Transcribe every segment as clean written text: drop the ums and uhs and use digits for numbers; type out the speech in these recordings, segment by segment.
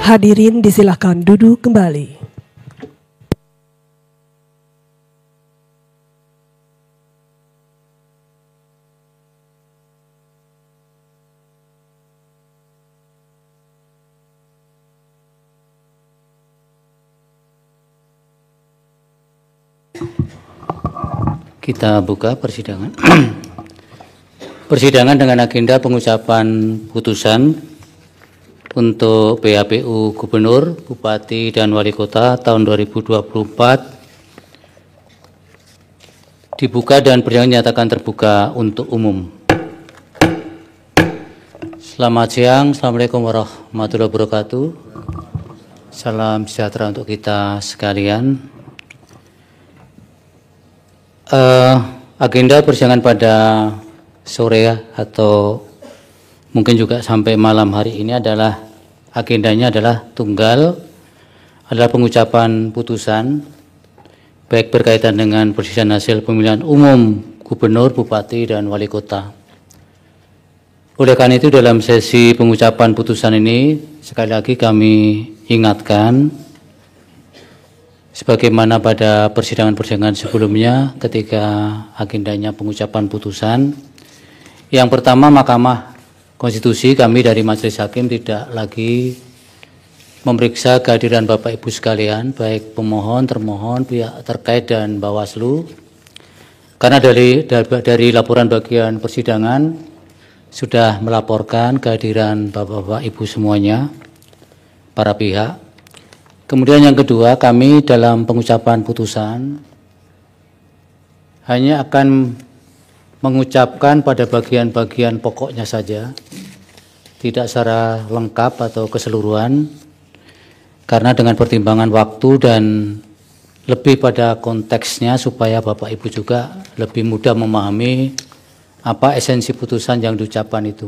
Hadirin disilakan duduk kembali. Kita buka persidangan. Persidangan dengan agenda pengucapan putusan untuk PHPU Gubernur, Bupati, dan Wali Kota tahun 2024 dibuka dan persidangan dinyatakan terbuka untuk umum. Selamat siang, Assalamualaikum warahmatullahi wabarakatuh. Salam sejahtera untuk kita sekalian. Agenda persidangan pada sore atau mungkin juga sampai malam hari ini adalah agendanya adalah tunggal, adalah pengucapan putusan baik berkaitan dengan perselisihan hasil pemilihan umum Gubernur, Bupati, dan Wali Kota. Oleh karena itu dalam sesi pengucapan putusan ini sekali lagi kami ingatkan sebagaimana pada persidangan-persidangan sebelumnya ketika agendanya pengucapan putusan. Yang pertama, Mahkamah Konstitusi kami dari Majelis Hakim tidak lagi memeriksa kehadiran Bapak Ibu sekalian, baik pemohon, termohon, pihak terkait dan Bawaslu. Karena dari laporan bagian persidangan sudah melaporkan kehadiran Bapak-Bapak Ibu semuanya, para pihak. Kemudian yang kedua, kami dalam pengucapan putusan hanya akan mengucapkan pada bagian-bagian pokoknya saja, tidak secara lengkap atau keseluruhan, karena dengan pertimbangan waktu dan lebih pada konteksnya supaya Bapak Ibu juga lebih mudah memahami apa esensi putusan yang diucapkan itu.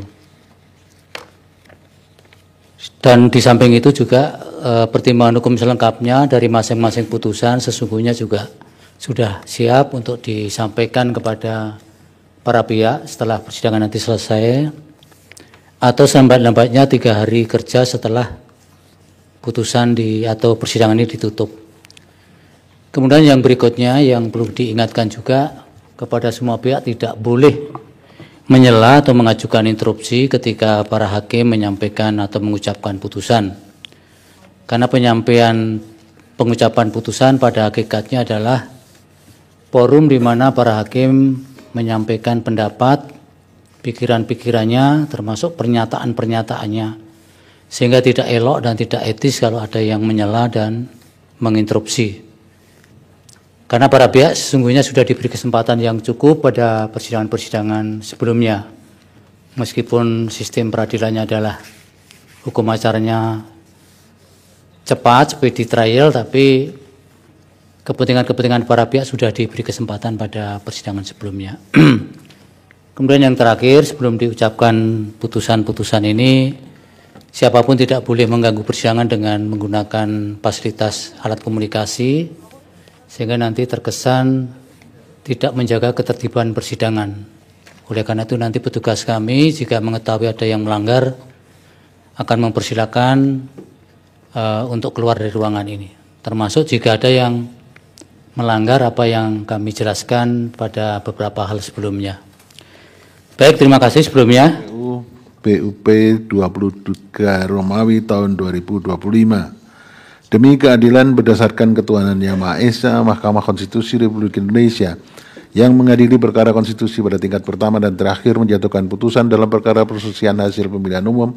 Dan di samping itu juga pertimbangan hukum selengkapnya dari masing-masing putusan sesungguhnya juga sudah siap untuk disampaikan kepada para pihak setelah persidangan nanti selesai atau selambat-lambatnya 3 hari kerja setelah putusan atau persidangan ini ditutup. Kemudian yang berikutnya yang perlu diingatkan juga kepada semua pihak, tidak boleh menyela atau mengajukan interupsi ketika para hakim menyampaikan atau mengucapkan putusan. Karena penyampaian pengucapan putusan pada hakikatnya adalah forum di mana para hakim menyampaikan pendapat, pikiran-pikirannya, termasuk pernyataan-pernyataannya. Sehingga tidak elok dan tidak etis kalau ada yang menyela dan menginterupsi. Karena para pihak sesungguhnya sudah diberi kesempatan yang cukup pada persidangan-persidangan sebelumnya. Meskipun sistem peradilannya adalah hukum acaranya cepat, speedy trial, tapi kepentingan-kepentingan para pihak sudah diberi kesempatan pada persidangan sebelumnya. Kemudian yang terakhir, sebelum diucapkan putusan-putusan ini, siapapun tidak boleh mengganggu persidangan dengan menggunakan fasilitas alat komunikasi, sehingga nanti terkesan tidak menjaga ketertiban persidangan. Oleh karena itu nanti petugas kami jika mengetahui ada yang melanggar akan mempersilakan untuk keluar dari ruangan ini. Termasuk jika ada yang melanggar apa yang kami jelaskan pada beberapa hal sebelumnya. Baik, terima kasih sebelumnya. BUP 23 Romawi tahun 2025. Demi keadilan berdasarkan ketuhanan Yang Maha Esa, Mahkamah Konstitusi Republik Indonesia yang mengadili perkara konstitusi pada tingkat pertama dan terakhir menjatuhkan putusan dalam perkara perselisihan hasil pemilihan umum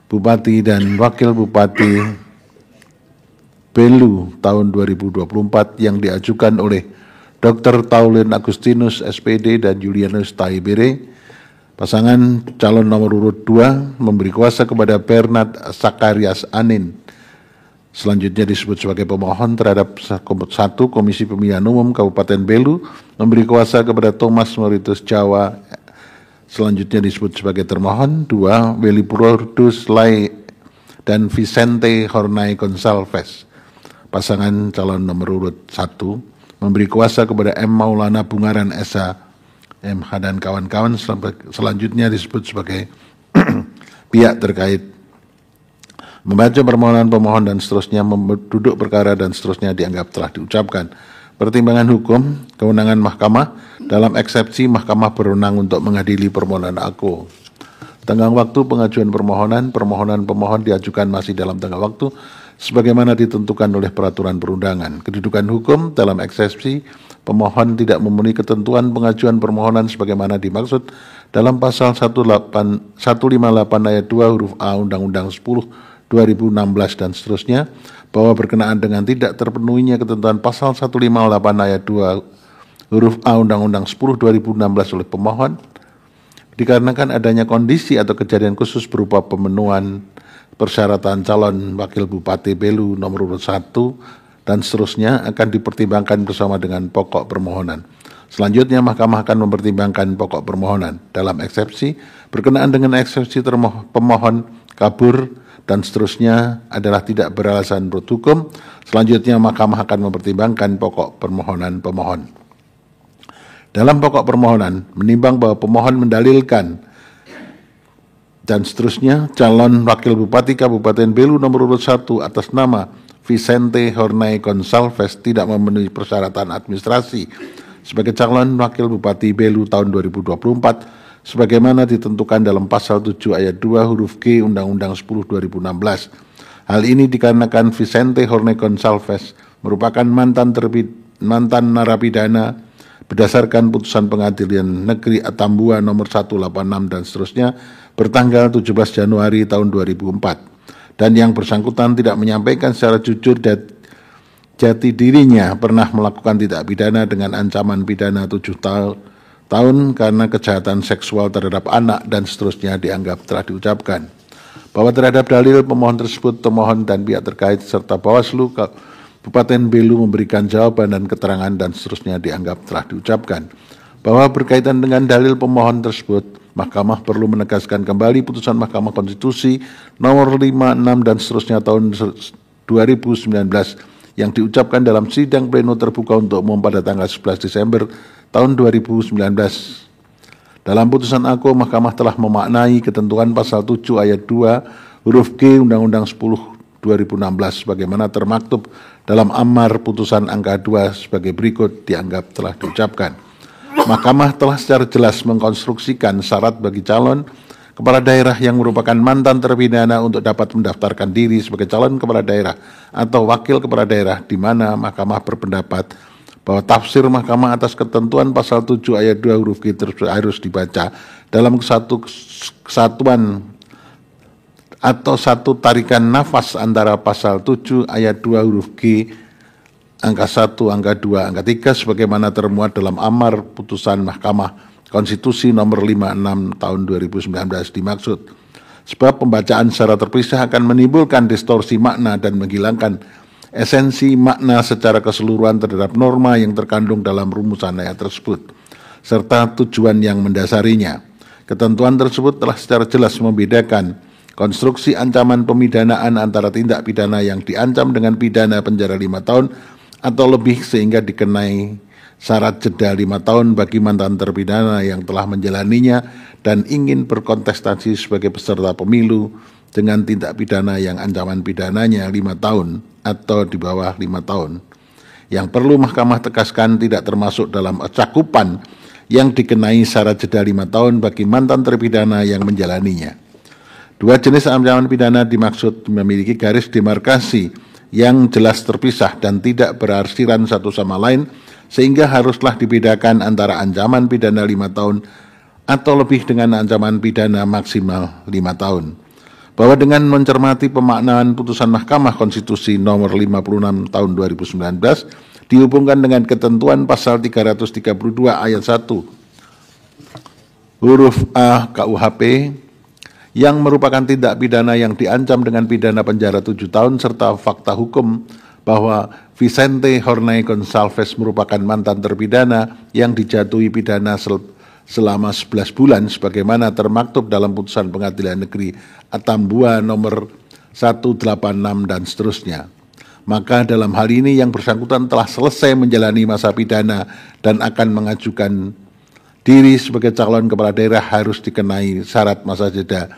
Bupati dan Wakil Bupati Belu tahun 2024 yang diajukan oleh Dr. Taulin Agustinus SPD dan Julianus Taibere. Pasangan calon nomor urut 2 memberi kuasa kepada Bernard Sakarias Anin. Selanjutnya disebut sebagai pemohon terhadap 1. Komisi Pemilihan Umum Kabupaten Belu memberi kuasa kepada Thomas Mauritius Jawa. Selanjutnya disebut sebagai termohon 2. Willy Produs Lai dan Vicente Hornay Gonçalves. Pasangan calon nomor urut 1 memberi kuasa kepada M. Maulana Bungaran SH, MH dan kawan-kawan. Selanjutnya disebut sebagai pihak terkait membaca permohonan pemohon dan seterusnya, duduk perkara dan seterusnya dianggap telah diucapkan. Pertimbangan hukum, kewenangan mahkamah, dalam eksepsi mahkamah berwenang untuk mengadili permohonan aku. Tenggang waktu pengajuan permohonan pemohon diajukan masih dalam tenggang waktu sebagaimana ditentukan oleh peraturan perundangan. Kedudukan hukum dalam eksepsi, pemohon tidak memenuhi ketentuan pengajuan permohonan sebagaimana dimaksud dalam pasal 158 ayat 2 huruf A Undang-Undang 10/2016 dan seterusnya, bahwa berkenaan dengan tidak terpenuhinya ketentuan pasal 158 ayat 2 huruf A Undang-Undang 10/2016 oleh pemohon, dikarenakan adanya kondisi atau kejadian khusus berupa pemenuhan persyaratan calon wakil Bupati Belu nomor urut 1 dan seterusnya akan dipertimbangkan bersama dengan pokok permohonan. Selanjutnya mahkamah akan mempertimbangkan pokok permohonan. Dalam eksepsi, berkenaan dengan eksepsi pemohon kabur dan seterusnya adalah tidak beralasan menurut hukum. Selanjutnya mahkamah akan mempertimbangkan pokok permohonan pemohon. Dalam pokok permohonan, menimbang bahwa pemohon mendalilkan dan seterusnya, calon wakil Bupati Kabupaten Belu nomor urut 1 atas nama Vicente Hornay Gonçalves tidak memenuhi persyaratan administrasi sebagai calon wakil Bupati Belu tahun 2024 sebagaimana ditentukan dalam pasal 7 ayat 2 huruf G Undang-Undang 10/2016. Hal ini dikarenakan Vicente Hornay Gonçalves merupakan mantan narapidana berdasarkan putusan Pengadilan Negeri Atambua nomor 186 dan seterusnya bertanggal 17 Januari tahun 2004, dan yang bersangkutan tidak menyampaikan secara jujur jati dirinya pernah melakukan tindak pidana dengan ancaman pidana 7 tahun karena kejahatan seksual terhadap anak dan seterusnya dianggap telah diucapkan. Bahwa terhadap dalil pemohon tersebut, pemohon dan pihak terkait serta Bawaslu Kabupaten Belu memberikan jawaban dan keterangan dan seterusnya dianggap telah diucapkan. Bahwa berkaitan dengan dalil pemohon tersebut, mahkamah perlu menegaskan kembali putusan Mahkamah Konstitusi nomor 56 dan seterusnya tahun 2019 yang diucapkan dalam sidang pleno terbuka untuk umum pada tanggal 11 Desember tahun 2019. Dalam putusan aku, mahkamah telah memaknai ketentuan pasal 7 ayat 2 huruf G Undang-Undang 10/2016 sebagaimana termaktub dalam amar putusan angka 2 sebagai berikut dianggap telah diucapkan. Mahkamah telah secara jelas mengkonstruksikan syarat bagi calon kepala daerah yang merupakan mantan terpidana untuk dapat mendaftarkan diri sebagai calon kepala daerah atau wakil kepala daerah, di mana mahkamah berpendapat bahwa tafsir mahkamah atas ketentuan pasal 7 ayat 2 huruf G tersebut harus dibaca dalam kesatuan atau satu tarikan nafas antara pasal 7 ayat 2 huruf G angka 1, angka 2, angka 3 sebagaimana termuat dalam amar putusan Mahkamah Konstitusi nomor 56 tahun 2019 dimaksud. Sebab pembacaan secara terpisah akan menimbulkan distorsi makna dan menghilangkan esensi makna secara keseluruhan terhadap norma yang terkandung dalam rumusan ayat tersebut, serta tujuan yang mendasarinya. Ketentuan tersebut telah secara jelas membedakan konstruksi ancaman pemidanaan antara tindak pidana yang diancam dengan pidana penjara 5 tahun atau lebih sehingga dikenai syarat jeda 5 tahun bagi mantan terpidana yang telah menjalaninya dan ingin berkontestasi sebagai peserta pemilu dengan tindak pidana yang ancaman pidananya 5 tahun atau di bawah 5 tahun. Yang perlu mahkamah tegaskan tidak termasuk dalam cakupan yang dikenai syarat jeda 5 tahun bagi mantan terpidana yang menjalaninya. Dua jenis ancaman pidana dimaksud memiliki garis demarkasi yang jelas terpisah dan tidak berarsiran satu sama lain, sehingga haruslah dibedakan antara ancaman pidana 5 tahun atau lebih dengan ancaman pidana maksimal 5 tahun. Bahwa dengan mencermati pemaknaan putusan Mahkamah Konstitusi nomor 56 tahun 2019 dihubungkan dengan ketentuan pasal 332 ayat 1 huruf A KUHP yang merupakan tindak pidana yang diancam dengan pidana penjara 7 tahun serta fakta hukum bahwa Vicente Hornay Gonçalves merupakan mantan terpidana yang dijatuhi pidana selama 11 bulan sebagaimana termaktub dalam putusan Pengadilan Negeri Atambua nomor 186 dan seterusnya. Maka dalam hal ini yang bersangkutan telah selesai menjalani masa pidana dan akan mengajukan diri sebagai calon kepala daerah harus dikenai syarat masa jeda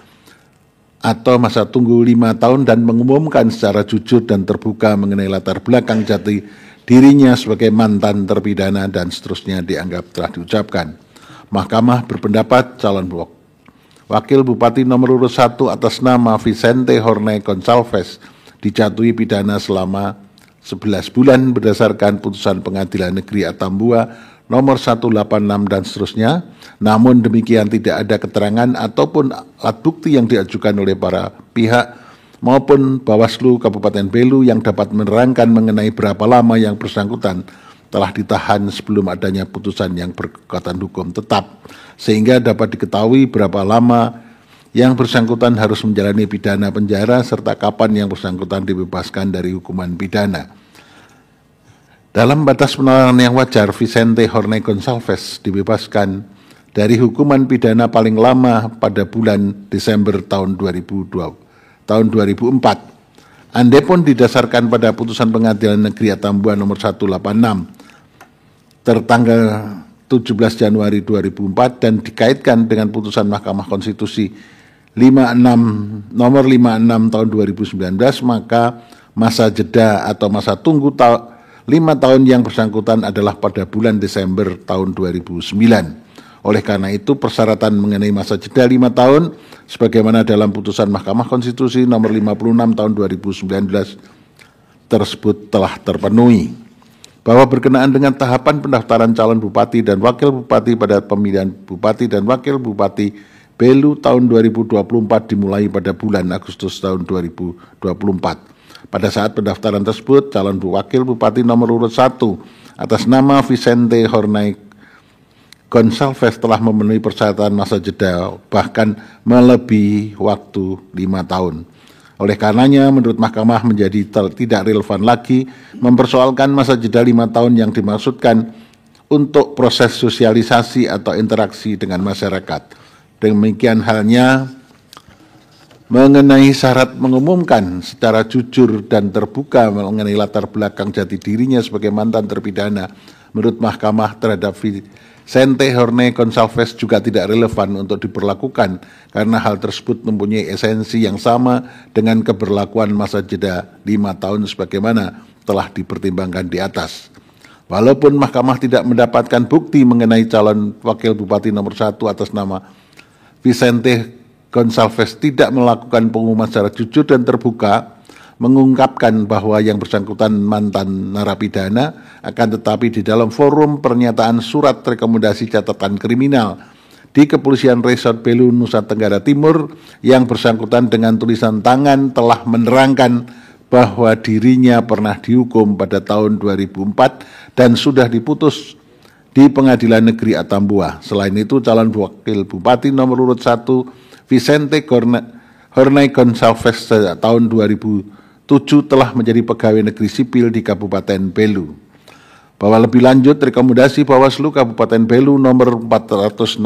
atau masa tunggu 5 tahun dan mengumumkan secara jujur dan terbuka mengenai latar belakang jati dirinya sebagai mantan terpidana dan seterusnya dianggap telah diucapkan. Mahkamah berpendapat calon Wakil Bupati nomor urut 1 atas nama Vicente Horney Gonçalves dijatuhi pidana selama 11 bulan berdasarkan putusan Pengadilan Negeri Atambua nomor 186 dan seterusnya. Namun demikian tidak ada keterangan ataupun alat bukti yang diajukan oleh para pihak maupun Bawaslu Kabupaten Belu yang dapat menerangkan mengenai berapa lama yang bersangkutan telah ditahan sebelum adanya putusan yang berkekuatan hukum tetap, sehingga dapat diketahui berapa lama yang bersangkutan harus menjalani pidana penjara serta kapan yang bersangkutan dibebaskan dari hukuman pidana. Dalam batas penalaran yang wajar, Vicente Horney Gonçalves dibebaskan dari hukuman pidana paling lama pada bulan Desember tahun 2004. Andai didasarkan pada putusan Pengadilan Negeri Atambua nomor 186 tertanggal 17 Januari 2004 dan dikaitkan dengan putusan Mahkamah Konstitusi nomor 56 tahun 2019, maka masa jeda atau masa tunggu 5 tahun yang bersangkutan adalah pada bulan Desember tahun 2009. Oleh karena itu, persyaratan mengenai masa jeda 5 tahun sebagaimana dalam putusan Mahkamah Konstitusi nomor 56 tahun 2019 tersebut telah terpenuhi. Bahwa berkenaan dengan tahapan pendaftaran calon bupati dan wakil bupati pada pemilihan bupati dan wakil bupati Belu tahun 2024 dimulai pada bulan Agustus tahun 2024. Pada saat pendaftaran tersebut, calon wakil bupati nomor urut 1 atas nama Vicente Horney Gonçalves telah memenuhi persyaratan masa jeda, bahkan melebihi waktu 5 tahun. Oleh karenanya, menurut Mahkamah menjadi tidak relevan lagi mempersoalkan masa jeda 5 tahun yang dimaksudkan untuk proses sosialisasi atau interaksi dengan masyarakat. Demikian halnya mengenai syarat mengumumkan secara jujur dan terbuka mengenai latar belakang jati dirinya sebagai mantan terpidana. Menurut Mahkamah terhadap Vicente Horney Gonçalves juga tidak relevan untuk diberlakukan karena hal tersebut mempunyai esensi yang sama dengan keberlakuan masa jeda 5 tahun sebagaimana telah dipertimbangkan di atas. Walaupun Mahkamah tidak mendapatkan bukti mengenai calon wakil bupati nomor 1 atas nama Vicente Gonçalves tidak melakukan pengumuman secara jujur dan terbuka, mengungkapkan bahwa yang bersangkutan mantan narapidana, akan tetapi di dalam forum pernyataan surat rekomendasi catatan kriminal di Kepolisian Resort Belu, Nusa Tenggara Timur, yang bersangkutan dengan tulisan tangan telah menerangkan bahwa dirinya pernah dihukum pada tahun 2004 dan sudah diputus di Pengadilan Negeri Atambua. Selain itu, calon wakil bupati nomor urut 1 Vicente Horney Gonçalves tahun 2007 telah menjadi pegawai negeri sipil di Kabupaten Belu. Bahwa lebih lanjut, rekomendasi Bawaslu Kabupaten Belu nomor 460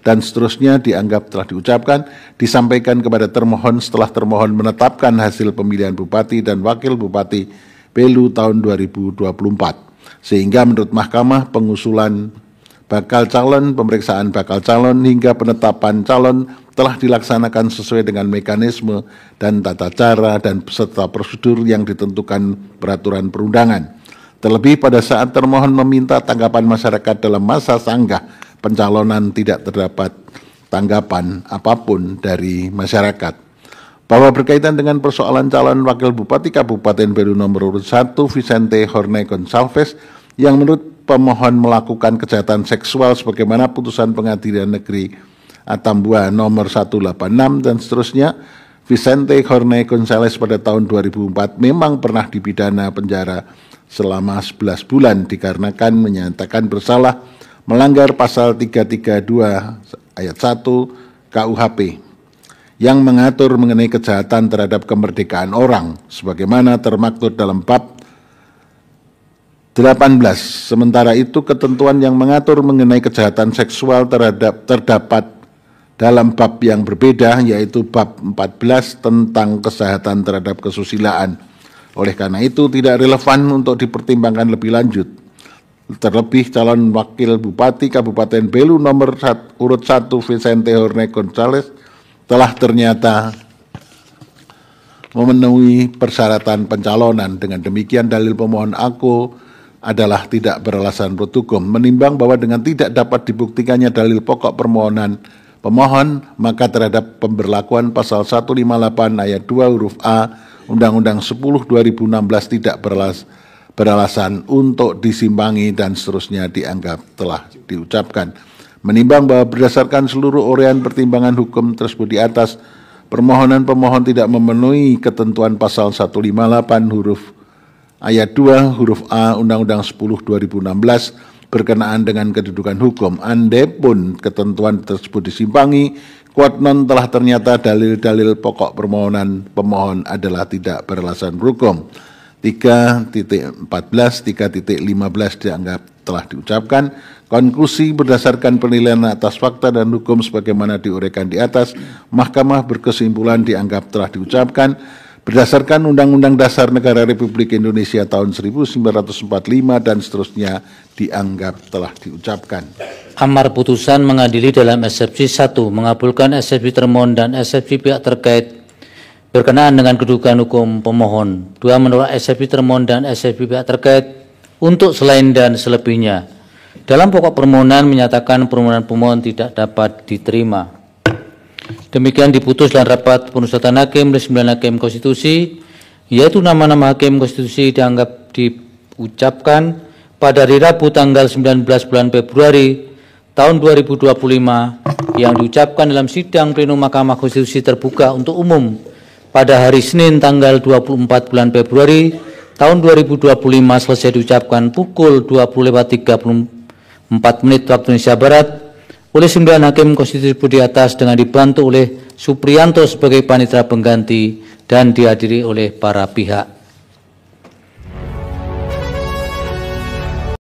dan seterusnya dianggap telah diucapkan, disampaikan kepada termohon setelah termohon menetapkan hasil pemilihan bupati dan wakil bupati Belu tahun 2024. Sehingga menurut Mahkamah, pengusulan bakal calon, pemeriksaan bakal calon, hingga penetapan calon telah dilaksanakan sesuai dengan mekanisme dan tata cara dan serta prosedur yang ditentukan peraturan perundangan. Terlebih pada saat termohon meminta tanggapan masyarakat dalam masa sanggah pencalonan, tidak terdapat tanggapan apapun dari masyarakat. Bahwa berkaitan dengan persoalan calon wakil bupati Kabupaten Belu nomor urut 1 Vicente Horney Gonçalves yang menurut pemohon melakukan kejahatan seksual sebagaimana putusan Pengadilan Negeri Atambua nomor 186 dan seterusnya, Vicente Horney Gonçalves pada tahun 2004 memang pernah dipidana penjara selama 11 bulan dikarenakan menyatakan bersalah melanggar pasal 332 ayat 1 KUHP yang mengatur mengenai kejahatan terhadap kemerdekaan orang sebagaimana termaktub dalam bab 18. Sementara itu, ketentuan yang mengatur mengenai kejahatan seksual terdapat dalam bab yang berbeda, yaitu bab 14 tentang kejahatan terhadap kesusilaan. Oleh karena itu, tidak relevan untuk dipertimbangkan lebih lanjut. Terlebih, calon wakil bupati Kabupaten Belu nomor urut 1 Vicente Horney Gonçalves telah ternyata memenuhi persyaratan pencalonan. Dengan demikian dalil pemohon aku adalah tidak beralasan menurut hukum. Menimbang bahwa dengan tidak dapat dibuktikannya dalil pokok permohonan pemohon, maka terhadap pemberlakuan pasal 158 ayat 2 huruf A Undang-Undang 10 2016 tidak beralasan untuk disimpangi dan seterusnya dianggap telah diucapkan. Menimbang bahwa berdasarkan seluruh uraian pertimbangan hukum tersebut di atas, permohonan pemohon tidak memenuhi ketentuan pasal 158 huruf ayat 2 huruf A Undang-Undang 10 2016 berkenaan dengan kedudukan hukum. Andapun ketentuan tersebut disimpangi, quod non telah ternyata dalil-dalil pokok permohonan pemohon adalah tidak beralasan berhukum. 3.14, 3.15 dianggap telah diucapkan. Konklusi berdasarkan penilaian atas fakta dan hukum sebagaimana diuraikan di atas, Mahkamah berkesimpulan dianggap telah diucapkan. Berdasarkan Undang-Undang Dasar Negara Republik Indonesia tahun 1945 dan seterusnya dianggap telah diucapkan. Amar putusan mengadili dalam eksepsi 1, mengabulkan eksepsi termohon dan eksepsi pihak terkait berkenaan dengan kedudukan hukum pemohon. 2, menolak eksepsi termohon dan eksepsi pihak terkait untuk selain dan selebihnya. Dalam pokok permohonan menyatakan permohonan pemohon tidak dapat diterima. Demikian diputus dalam rapat pemusatan hakim oleh 9 hakim konstitusi, yaitu nama-nama hakim konstitusi dianggap diucapkan pada hari Rabu tanggal 19 bulan Februari tahun 2025 yang diucapkan dalam sidang plenum Mahkamah Konstitusi terbuka untuk umum pada hari Senin tanggal 24 bulan Februari tahun 2025 selesai diucapkan pukul 20.34 waktu Indonesia Barat oleh 9 hakim konstitusi di atas dengan dibantu oleh Supriyanto sebagai panitera pengganti dan dihadiri oleh para pihak.